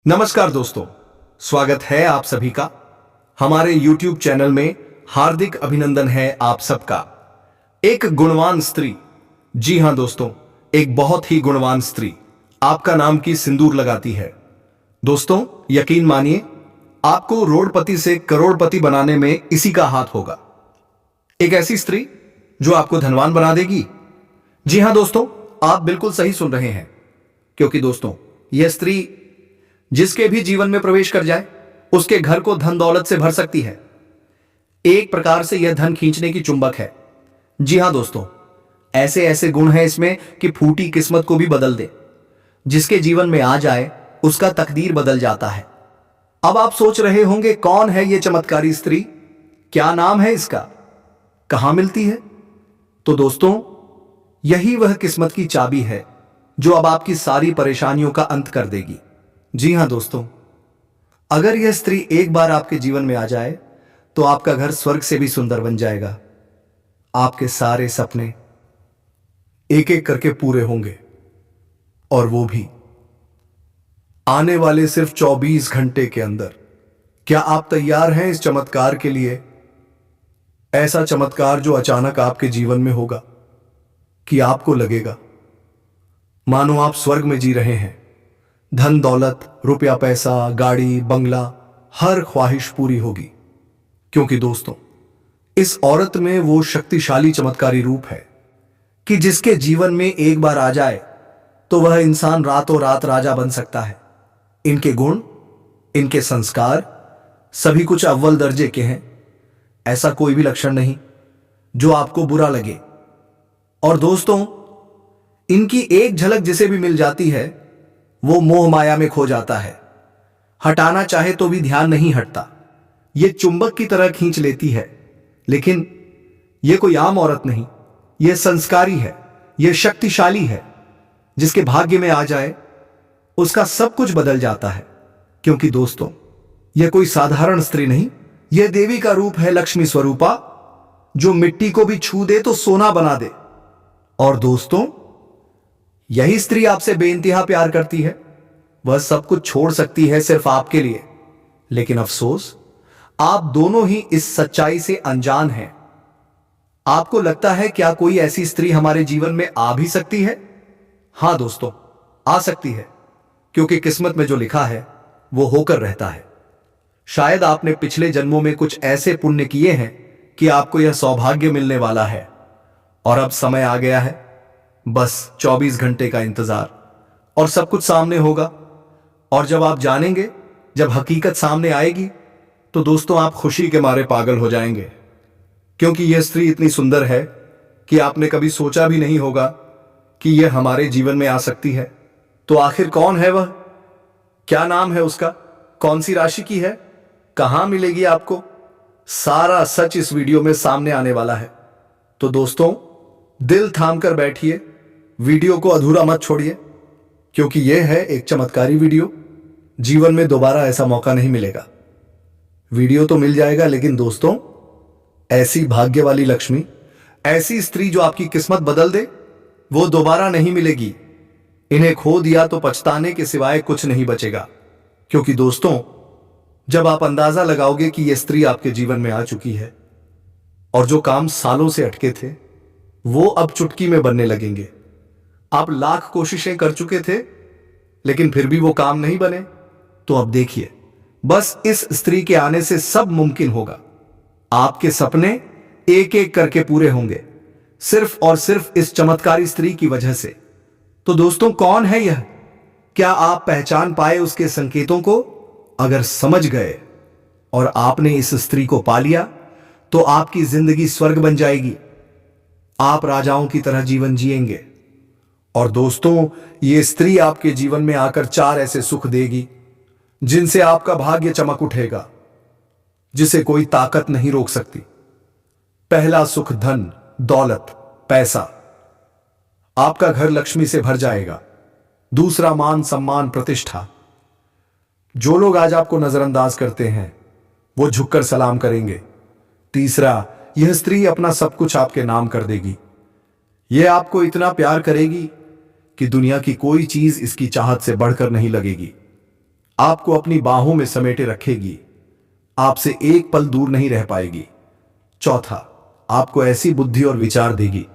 नमस्कार दोस्तों, स्वागत है आप सभी का हमारे YouTube चैनल में। हार्दिक अभिनंदन है आप सबका। एक गुणवान स्त्री, जी हां दोस्तों, एक बहुत ही गुणवान स्त्री आपका नाम की सिंदूर लगाती है। दोस्तों यकीन मानिए, आपको रोडपति से करोड़पति बनाने में इसी का हाथ होगा। एक ऐसी स्त्री जो आपको धनवान बना देगी। जी हां दोस्तों, आप बिल्कुल सही सुन रहे हैं, क्योंकि दोस्तों यह स्त्री जिसके भी जीवन में प्रवेश कर जाए उसके घर को धन दौलत से भर सकती है। एक प्रकार से यह धन खींचने की चुंबक है। जी हां दोस्तों, ऐसे ऐसे गुण हैं इसमें कि फूटी किस्मत को भी बदल दे। जिसके जीवन में आ जाए उसका तकदीर बदल जाता है। अब आप सोच रहे होंगे, कौन है यह चमत्कारी स्त्री, क्या नाम है इसका, कहां मिलती है? तो दोस्तों यही वह किस्मत की चाबी है जो अब आपकी सारी परेशानियों का अंत कर देगी। जी हां दोस्तों, अगर यह स्त्री एक बार आपके जीवन में आ जाए तो आपका घर स्वर्ग से भी सुंदर बन जाएगा। आपके सारे सपने एक एक करके पूरे होंगे, और वो भी आने वाले सिर्फ 24 घंटे के अंदर। क्या आप तैयार हैं इस चमत्कार के लिए? ऐसा चमत्कार जो अचानक आपके जीवन में होगा कि आपको लगेगा मानो आप स्वर्ग में जी रहे हैं। धन दौलत, रुपया पैसा, गाड़ी बंगला, हर ख्वाहिश पूरी होगी। क्योंकि दोस्तों इस औरत में वो शक्तिशाली चमत्कारी रूप है कि जिसके जीवन में एक बार आ जाए तो वह इंसान रातों रात राजा बन सकता है। इनके गुण, इनके संस्कार सभी कुछ अव्वल दर्जे के हैं। ऐसा कोई भी लक्षण नहीं जो आपको बुरा लगे। और दोस्तों इनकी एक झलक जिसे भी मिल जाती है वो मोह माया में खो जाता है। हटाना चाहे तो भी ध्यान नहीं हटता। ये चुंबक की तरह खींच लेती है। लेकिन ये कोई आम औरत नहीं, यह संस्कारी है, यह शक्तिशाली है। जिसके भाग्य में आ जाए उसका सब कुछ बदल जाता है। क्योंकि दोस्तों यह कोई साधारण स्त्री नहीं, यह देवी का रूप है, लक्ष्मी स्वरूपा, जो मिट्टी को भी छू दे तो सोना बना दे। और दोस्तों यही स्त्री आपसे बेइंतहा प्यार करती है। वह सब कुछ छोड़ सकती है सिर्फ आपके लिए। लेकिन अफसोस, आप दोनों ही इस सच्चाई से अनजान हैं। आपको लगता है क्या कोई ऐसी स्त्री हमारे जीवन में आ भी सकती है? हां दोस्तों, आ सकती है, क्योंकि किस्मत में जो लिखा है वो होकर रहता है। शायद आपने पिछले जन्मों में कुछ ऐसे पुण्य किए हैं कि आपको यह सौभाग्य मिलने वाला है। और अब समय आ गया है, बस 24 घंटे का इंतजार, और सब कुछ सामने होगा। और जब आप जानेंगे, जब हकीकत सामने आएगी, तो दोस्तों आप खुशी के मारे पागल हो जाएंगे। क्योंकि यह स्त्री इतनी सुंदर है कि आपने कभी सोचा भी नहीं होगा कि यह हमारे जीवन में आ सकती है। तो आखिर कौन है वह, क्या नाम है उसका, कौन सी राशि की है, कहां मिलेगी आपको? सारा सच इस वीडियो में सामने आने वाला है। तो दोस्तों दिल थाम कर बैठिए, वीडियो को अधूरा मत छोड़िए, क्योंकि यह है एक चमत्कारी वीडियो। जीवन में दोबारा ऐसा मौका नहीं मिलेगा। वीडियो तो मिल जाएगा, लेकिन दोस्तों ऐसी भाग्य वाली लक्ष्मी, ऐसी स्त्री जो आपकी किस्मत बदल दे, वो दोबारा नहीं मिलेगी। इन्हें खो दिया तो पछताने के सिवाय कुछ नहीं बचेगा। क्योंकि दोस्तों जब आप अंदाजा लगाओगे कि यह स्त्री आपके जीवन में आ चुकी है, और जो काम सालों से अटके थे वो अब चुटकी में बनने लगेंगे। आप लाख कोशिशें कर चुके थे, लेकिन फिर भी वो काम नहीं बने, तो अब देखिए, बस इस स्त्री के आने से सब मुमकिन होगा। आपके सपने एक एक करके पूरे होंगे, सिर्फ और सिर्फ इस चमत्कारी स्त्री की वजह से। तो दोस्तों कौन है यह? क्या आप पहचान पाए उसके संकेतों को? अगर समझ गए और आपने इस स्त्री को पा लिया तो आपकी जिंदगी स्वर्ग बन जाएगी। आप राजाओं की तरह जीवन जिएंगे। और दोस्तों ये स्त्री आपके जीवन में आकर 4 ऐसे सुख देगी जिनसे आपका भाग्य चमक उठेगा, जिसे कोई ताकत नहीं रोक सकती। पहला सुख धन दौलत पैसा, आपका घर लक्ष्मी से भर जाएगा। दूसरा मान सम्मान प्रतिष्ठा, जो लोग आज आपको नजरअंदाज करते हैं वो झुककर सलाम करेंगे। तीसरा, यह स्त्री अपना सब कुछ आपके नाम कर देगी। यह आपको इतना प्यार करेगी कि दुनिया की कोई चीज इसकी चाहत से बढ़कर नहीं लगेगी। आपको अपनी बाहों में समेटे रखेगी, आपसे एक पल दूर नहीं रह पाएगी। चौथा, आपको ऐसी बुद्धि और विचार देगी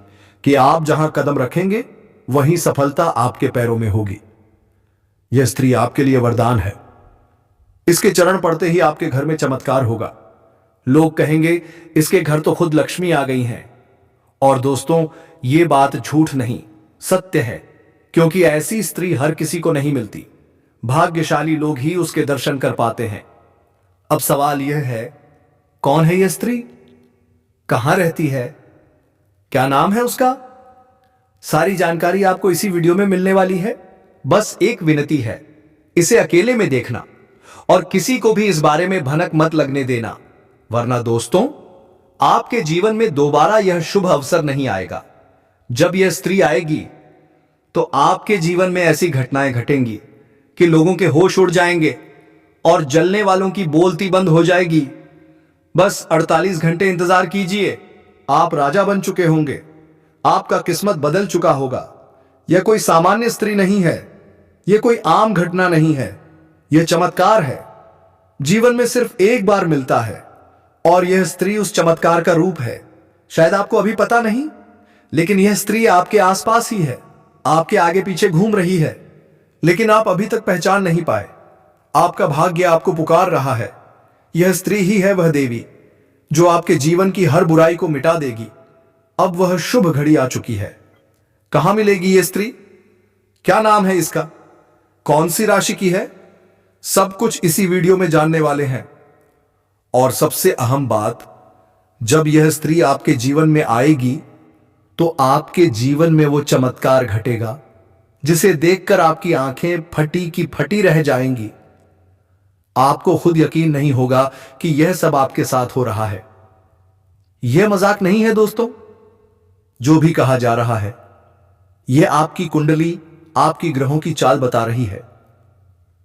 कि आप जहां कदम रखेंगे वहीं सफलता आपके पैरों में होगी। यह स्त्री आपके लिए वरदान है। इसके चरण पड़ते ही आपके घर में चमत्कार होगा। लोग कहेंगे इसके घर तो खुद लक्ष्मी आ गई हैं। और दोस्तों, यह बात झूठ नहीं, सत्य है, क्योंकि ऐसी स्त्री हर किसी को नहीं मिलती। भाग्यशाली लोग ही उसके दर्शन कर पाते हैं। अब सवाल यह है, कौन है यह स्त्री, कहां रहती है, क्या नाम है उसका? सारी जानकारी आपको इसी वीडियो में मिलने वाली है। बस एक विनती है, इसे अकेले में देखना और किसी को भी इस बारे में भनक मत लगने देना, वरना दोस्तों आपके जीवन में दोबारा यह शुभ अवसर नहीं आएगा। जब यह स्त्री आएगी तो आपके जीवन में ऐसी घटनाएं घटेंगी कि लोगों के होश उड़ जाएंगे और जलने वालों की बोलती बंद हो जाएगी। बस 48 घंटे इंतजार कीजिए, आप राजा बन चुके होंगे। आपका किस्मत बदल चुका होगा। यह कोई सामान्य स्त्री नहीं है, यह कोई आम घटना नहीं है, यह चमत्कार है। जीवन में सिर्फ एक बार मिलता है और यह स्त्री उस चमत्कार का रूप है। शायद आपको अभी पता नहीं, लेकिन यह स्त्री आपके आसपास ही है, आपके आगे पीछे घूम रही है, लेकिन आप अभी तक पहचान नहीं पाए। आपका भाग्य आपको पुकार रहा है। यह स्त्री ही है वह देवी जो आपके जीवन की हर बुराई को मिटा देगी। अब वह शुभ घड़ी आ चुकी है। कहां मिलेगी यह स्त्री, क्या नाम है इसका, कौन सी राशि की है, सब कुछ इसी वीडियो में जानने वाले हैं। और सबसे अहम बात, जब यह स्त्री आपके जीवन में आएगी तो आपके जीवन में वो चमत्कार घटेगा जिसे देखकर आपकी आंखें फटी की फटी रह जाएंगी। आपको खुद यकीन नहीं होगा कि यह सब आपके साथ हो रहा है। यह मजाक नहीं है दोस्तों, जो भी कहा जा रहा है यह आपकी कुंडली, आपकी ग्रहों की चाल बता रही है।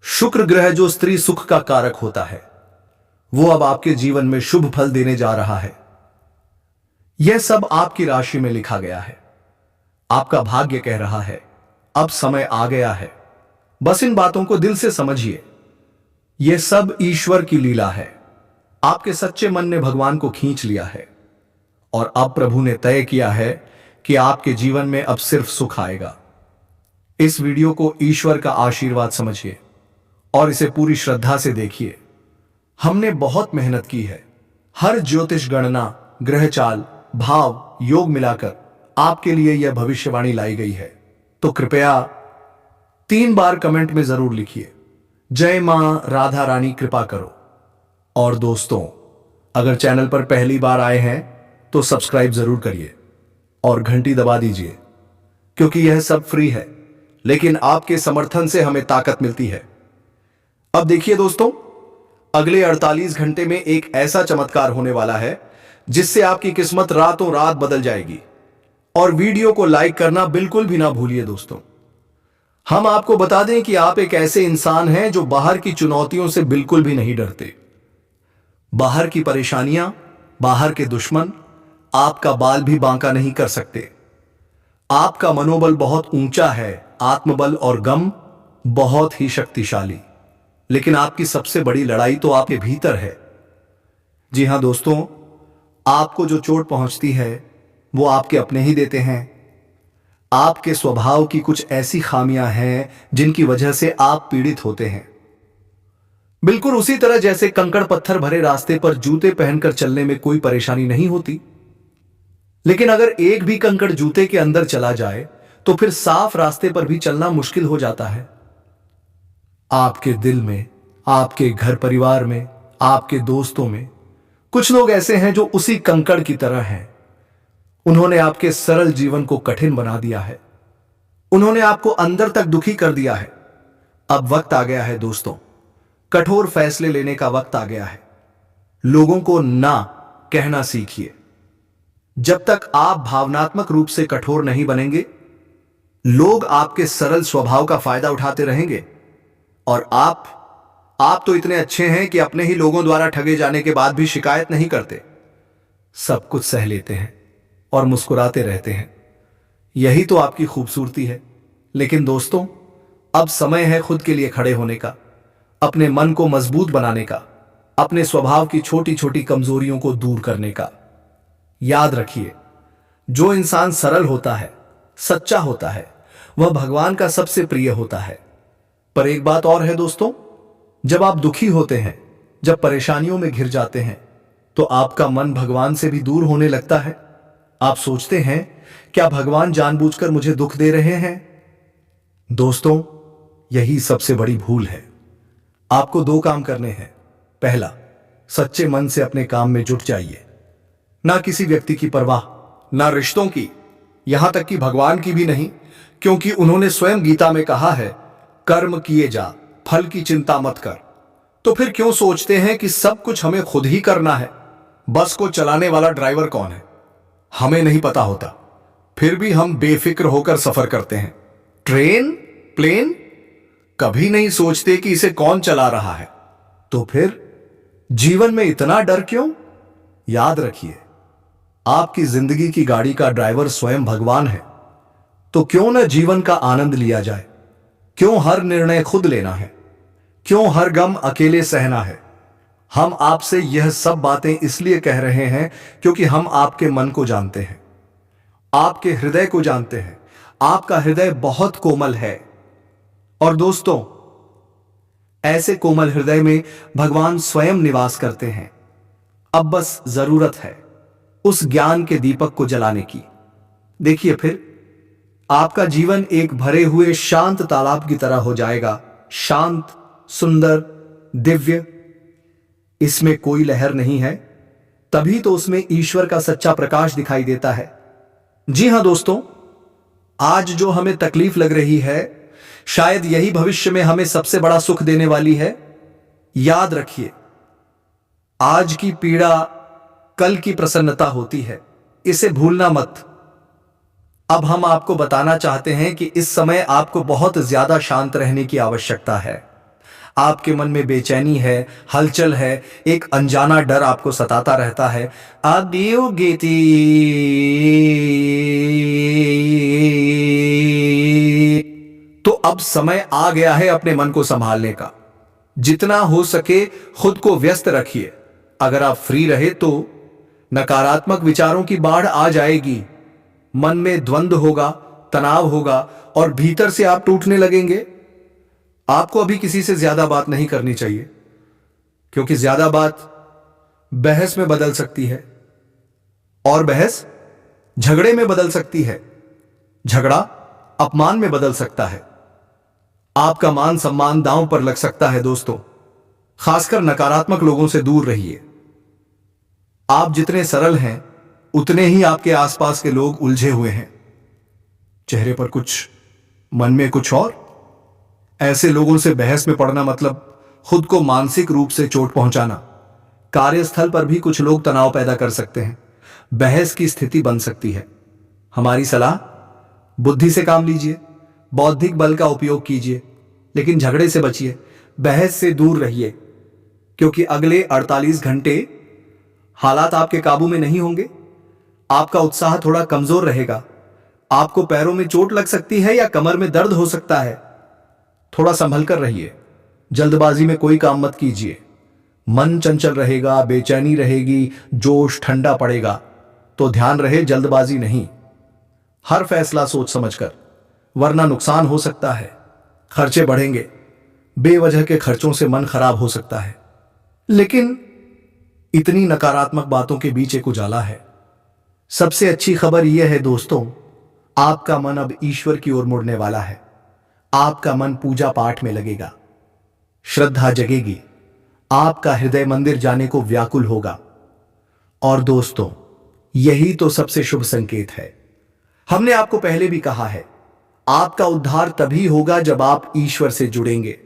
शुक्र ग्रह जो स्त्री सुख का कारक होता है, वो अब आपके जीवन में शुभ फल देने जा रहा है। यह सब आपकी राशि में लिखा गया है। आपका भाग्य कह रहा है अब समय आ गया है। बस इन बातों को दिल से समझिए। यह सब ईश्वर की लीला है। आपके सच्चे मन ने भगवान को खींच लिया है और अब प्रभु ने तय किया है कि आपके जीवन में अब सिर्फ सुख आएगा। इस वीडियो को ईश्वर का आशीर्वाद समझिए और इसे पूरी श्रद्धा से देखिए। हमने बहुत मेहनत की है। हर ज्योतिष गणना, ग्रह चाल, भाव, योग मिलाकर आपके लिए यह भविष्यवाणी लाई गई है। तो कृपया 3 बार कमेंट में जरूर लिखिए, जय मां राधा रानी कृपा करो। और दोस्तों, अगर चैनल पर पहली बार आए हैं तो सब्सक्राइब जरूर करिए और घंटी दबा दीजिए, क्योंकि यह सब फ्री है, लेकिन आपके समर्थन से हमें ताकत मिलती है। अब देखिए दोस्तों, अगले 48 घंटे में एक ऐसा चमत्कार होने वाला है जिससे आपकी किस्मत रातों रात बदल जाएगी। और वीडियो को लाइक करना बिल्कुल भी ना भूलिए दोस्तों। हम आपको बता दें कि आप एक ऐसे इंसान हैं जो बाहर की चुनौतियों से बिल्कुल भी नहीं डरते। बाहर की परेशानियां, बाहर के दुश्मन आपका बाल भी बांका नहीं कर सकते। आपका मनोबल बहुत ऊंचा है, आत्मबल और गम बहुत ही शक्तिशाली। लेकिन आपकी सबसे बड़ी लड़ाई तो आपके भीतर है। जी हां दोस्तों, आपको जो चोट पहुंचती है वो आपके अपने ही देते हैं। आपके स्वभाव की कुछ ऐसी खामियां हैं जिनकी वजह से आप पीड़ित होते हैं। बिल्कुल उसी तरह जैसे कंकड़ पत्थर भरे रास्ते पर जूते पहनकर चलने में कोई परेशानी नहीं होती, लेकिन अगर एक भी कंकड़ जूते के अंदर चला जाए तो फिर साफ रास्ते पर भी चलना मुश्किल हो जाता है। आपके दिल में, आपके घर परिवार में, आपके दोस्तों में कुछ लोग ऐसे हैं जो उसी कंकड़ की तरह हैं। उन्होंने आपके सरल जीवन को कठिन बना दिया है। उन्होंने आपको अंदर तक दुखी कर दिया है। अब वक्त आ गया है दोस्तों, कठोर फैसले लेने का वक्त आ गया है। लोगों को ना कहना सीखिए। जब तक आप भावनात्मक रूप से कठोर नहीं बनेंगे, लोग आपके सरल स्वभाव का फायदा उठाते रहेंगे। और आप तो इतने अच्छे हैं कि अपने ही लोगों द्वारा ठगे जाने के बाद भी शिकायत नहीं करते। सब कुछ सह लेते हैं और मुस्कुराते रहते हैं। यही तो आपकी खूबसूरती है। लेकिन दोस्तों, अब समय है खुद के लिए खड़े होने का। अपने मन को मजबूत बनाने का, अपने स्वभाव की छोटी छोटी कमजोरियों को दूर करने का। याद रखिए, जो इंसान सरल होता है, सच्चा होता है, वह भगवान का सबसे प्रिय होता है। पर एक बात और है दोस्तों, जब आप दुखी होते हैं, जब परेशानियों में घिर जाते हैं, तो आपका मन भगवान से भी दूर होने लगता है। आप सोचते हैं, क्या भगवान जानबूझकर मुझे दुख दे रहे हैं? दोस्तों, यही सबसे बड़ी भूल है। आपको दो काम करने हैं। पहला, सच्चे मन से अपने काम में जुट जाइए। ना किसी व्यक्ति की परवाह, ना रिश्तों की, यहां तक कि भगवान की भी नहीं, क्योंकि उन्होंने स्वयं गीता में कहा है, कर्म किए जा, फल की चिंता मत कर। तो फिर क्यों सोचते हैं कि सब कुछ हमें खुद ही करना है? बस को चलाने वाला ड्राइवर कौन है, हमें नहीं पता होता, फिर भी हम बेफिक्र होकर सफर करते हैं। ट्रेन, प्लेन, कभी नहीं सोचते कि इसे कौन चला रहा है। तो फिर जीवन में इतना डर क्यों? याद रखिए, आपकी जिंदगी की गाड़ी का ड्राइवर स्वयं भगवान है। तो क्यों न जीवन का आनंद लिया जाए? क्यों हर निर्णय खुद लेना है? क्यों हर गम अकेले सहना है? हम आपसे यह सब बातें इसलिए कह रहे हैं क्योंकि हम आपके मन को जानते हैं, आपके हृदय को जानते हैं। आपका हृदय बहुत कोमल है। और दोस्तों, ऐसे कोमल हृदय में भगवान स्वयं निवास करते हैं। अब बस जरूरत है उस ज्ञान के दीपक को जलाने की। देखिए, फिर आपका जीवन एक भरे हुए शांत तालाब की तरह हो जाएगा। शांत, सुंदर, दिव्य। इसमें कोई लहर नहीं है, तभी तो उसमें ईश्वर का सच्चा प्रकाश दिखाई देता है। जी हां दोस्तों, आज जो हमें तकलीफ लग रही है, शायद यही भविष्य में हमें सबसे बड़ा सुख देने वाली है। याद रखिए, आज की पीड़ा कल की प्रसन्नता होती है, इसे भूलना मत। अब हम आपको बताना चाहते हैं कि इस समय आपको बहुत ज्यादा शांत रहने की आवश्यकता है। आपके मन में बेचैनी है, हलचल है, एक अनजाना डर आपको सताता रहता है। तो अब समय आ गया है अपने मन को संभालने का। जितना हो सके खुद को व्यस्त रखिए। अगर आप फ्री रहे तो नकारात्मक विचारों की बाढ़ आ जाएगी, मन में द्वंद्व होगा, तनाव होगा और भीतर से आप टूटने लगेंगे। आपको अभी किसी से ज्यादा बात नहीं करनी चाहिए, क्योंकि ज्यादा बात बहस में बदल सकती है और बहस झगड़े में बदल सकती है, झगड़ा अपमान में बदल सकता है। आपका मान सम्मान दांव पर लग सकता है। दोस्तों, खासकर नकारात्मक लोगों से दूर रहिए। आप जितने सरल हैं, उतने ही आपके आसपास के लोग उलझे हुए हैं। चेहरे पर कुछ, मन में कुछ और। ऐसे लोगों से बहस में पड़ना मतलब खुद को मानसिक रूप से चोट पहुंचाना। कार्यस्थल पर भी कुछ लोग तनाव पैदा कर सकते हैं, बहस की स्थिति बन सकती है। हमारी सलाह, बुद्धि से काम लीजिए, बौद्धिक बल का उपयोग कीजिए, लेकिन झगड़े से बचिए, बहस से दूर रहिए, क्योंकि अगले 48 घंटे हालात आपके काबू में नहीं होंगे। आपका उत्साह थोड़ा कमजोर रहेगा। आपको पैरों में चोट लग सकती है या कमर में दर्द हो सकता है। थोड़ा संभल कर रहिए, जल्दबाजी में कोई काम मत कीजिए। मन चंचल रहेगा, बेचैनी रहेगी, जोश ठंडा पड़ेगा। तो ध्यान रहे, जल्दबाजी नहीं। हर फैसला सोच समझकर, वरना नुकसान हो सकता है। खर्चे बढ़ेंगे, बेवजह के खर्चों से मन खराब हो सकता है। लेकिन इतनी नकारात्मक बातों के बीच एक उजाला है। सबसे अच्छी खबर यह है दोस्तों, आपका मन अब ईश्वर की ओर मुड़ने वाला है। आपका मन पूजा पाठ में लगेगा, श्रद्धा जगेगी, आपका हृदय मंदिर जाने को व्याकुल होगा। और दोस्तों, यही तो सबसे शुभ संकेत है। हमने आपको पहले भी कहा है, आपका उद्धार तभी होगा जब आप ईश्वर से जुड़ेंगे।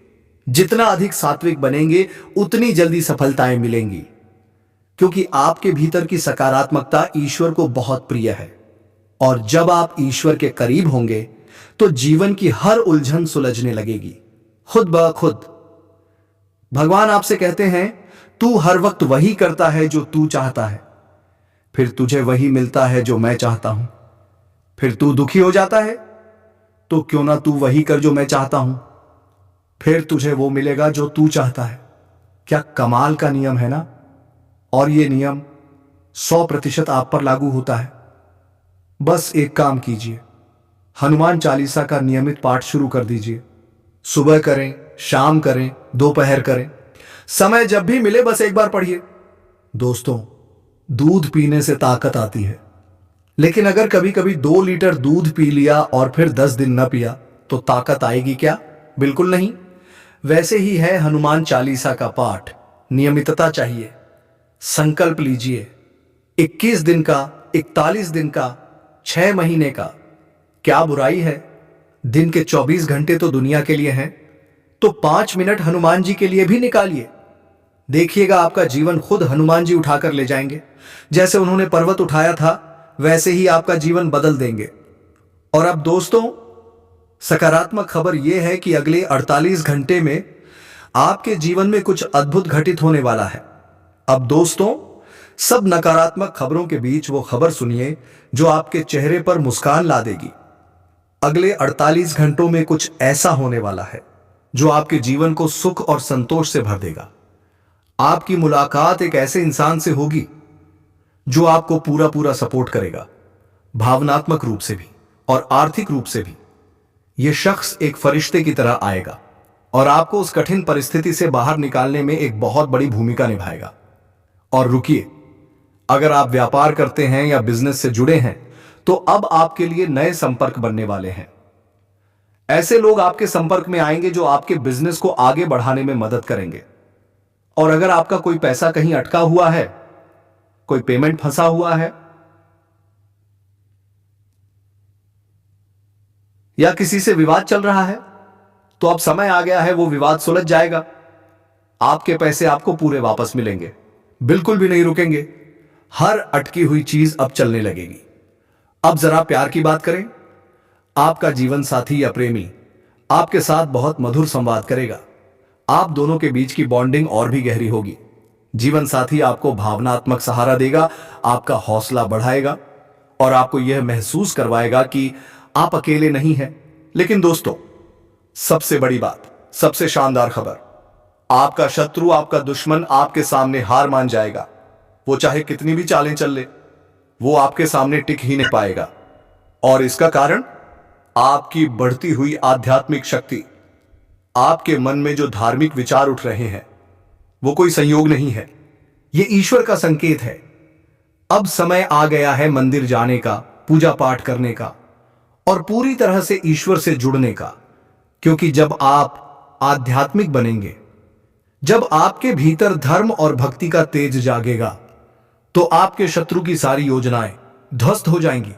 जितना अधिक सात्विक बनेंगे, उतनी जल्दी सफलताएं मिलेंगी, क्योंकि आपके भीतर की सकारात्मकता ईश्वर को बहुत प्रिय है। और जब आप ईश्वर के करीब होंगे तो जीवन की हर उलझन सुलझने लगेगी, खुद ब खुद। भगवान आपसे कहते हैं, तू हर वक्त वही करता है जो तू चाहता है, फिर तुझे वही मिलता है जो मैं चाहता हूं। फिर तू दुखी हो जाता है, तो क्यों ना तू वही कर जो मैं चाहता हूं। फिर तुझे वो मिलेगा जो तू चाहता है। क्या कमाल का नियम है ना। और ये नियम 100% आप पर लागू होता है। बस एक काम कीजिए, हनुमान चालीसा का नियमित पाठ शुरू कर दीजिए। सुबह करें, शाम करें, दोपहर करें, समय जब भी मिले बस एक बार पढ़िए। दोस्तों, दूध पीने से ताकत आती है, लेकिन अगर कभी कभी 2 लीटर दूध पी लिया और फिर 10 दिन न पिया तो ताकत आएगी क्या? बिल्कुल नहीं। वैसे ही है हनुमान चालीसा का पाठ, नियमितता चाहिए। संकल्प लीजिए, 21 दिन का, 41 दिन का, 6 महीने का। क्या बुराई है? दिन के 24 घंटे तो दुनिया के लिए हैं, तो 5 मिनट हनुमान जी के लिए भी निकालिए। देखिएगा आपका जीवन खुद हनुमान जी उठाकर ले जाएंगे। जैसे उन्होंने पर्वत उठाया था वैसे ही आपका जीवन बदल देंगे। और अब दोस्तों, सकारात्मक खबर यह है कि अगले 48 घंटे में आपके जीवन में कुछ अद्भुत घटित होने वाला है। अब दोस्तों, सब नकारात्मक खबरों के बीच वो खबर सुनिए जो आपके चेहरे पर मुस्कान ला देगी। अगले 48 घंटों में कुछ ऐसा होने वाला है जो आपके जीवन को सुख और संतोष से भर देगा। आपकी मुलाकात एक ऐसे इंसान से होगी जो आपको पूरा पूरा सपोर्ट करेगा, भावनात्मक रूप से भी और आर्थिक रूप से भी। यह शख्स एक फरिश्ते की तरह आएगा और आपको उस कठिन परिस्थिति से बाहर निकालने में एक बहुत बड़ी भूमिका निभाएगा। और रुकिए, अगर आप व्यापार करते हैं या बिजनेस से जुड़े हैं तो अब आपके लिए नए संपर्क बनने वाले हैं। ऐसे लोग आपके संपर्क में आएंगे जो आपके बिजनेस को आगे बढ़ाने में मदद करेंगे। और अगर आपका कोई पैसा कहीं अटका हुआ है, कोई पेमेंट फंसा हुआ है या किसी से विवाद चल रहा है, तो अब समय आ गया है वो विवाद सुलझ जाएगा। आपके पैसे आपको पूरे वापस मिलेंगे, बिल्कुल भी नहीं रुकेंगे। हर अटकी हुई चीज अब चलने लगेगी। अब जरा प्यार की बात करें। आपका जीवन साथी या प्रेमी आपके साथ बहुत मधुर संवाद करेगा। आप दोनों के बीच की बॉन्डिंग और भी गहरी होगी। जीवन साथी आपको भावनात्मक सहारा देगा, आपका हौसला बढ़ाएगा और आपको यह महसूस करवाएगा कि आप अकेले नहीं हैं। लेकिन दोस्तों, सबसे बड़ी बात, सबसे शानदार खबर, आपका शत्रु, आपका दुश्मन आपके सामने हार मान जाएगा। वो चाहे कितनी भी चालें चल ले, वो आपके सामने टिक ही नहीं पाएगा। और इसका कारण आपकी बढ़ती हुई आध्यात्मिक शक्ति। आपके मन में जो धार्मिक विचार उठ रहे हैं वो कोई संयोग नहीं है, ये ईश्वर का संकेत है। अब समय आ गया है मंदिर जाने का, पूजा पाठ करने का और पूरी तरह से ईश्वर से जुड़ने का। क्योंकि जब आप आध्यात्मिक बनेंगे, जब आपके भीतर धर्म और भक्ति का तेज जागेगा, तो आपके शत्रु की सारी योजनाएं ध्वस्त हो जाएंगी।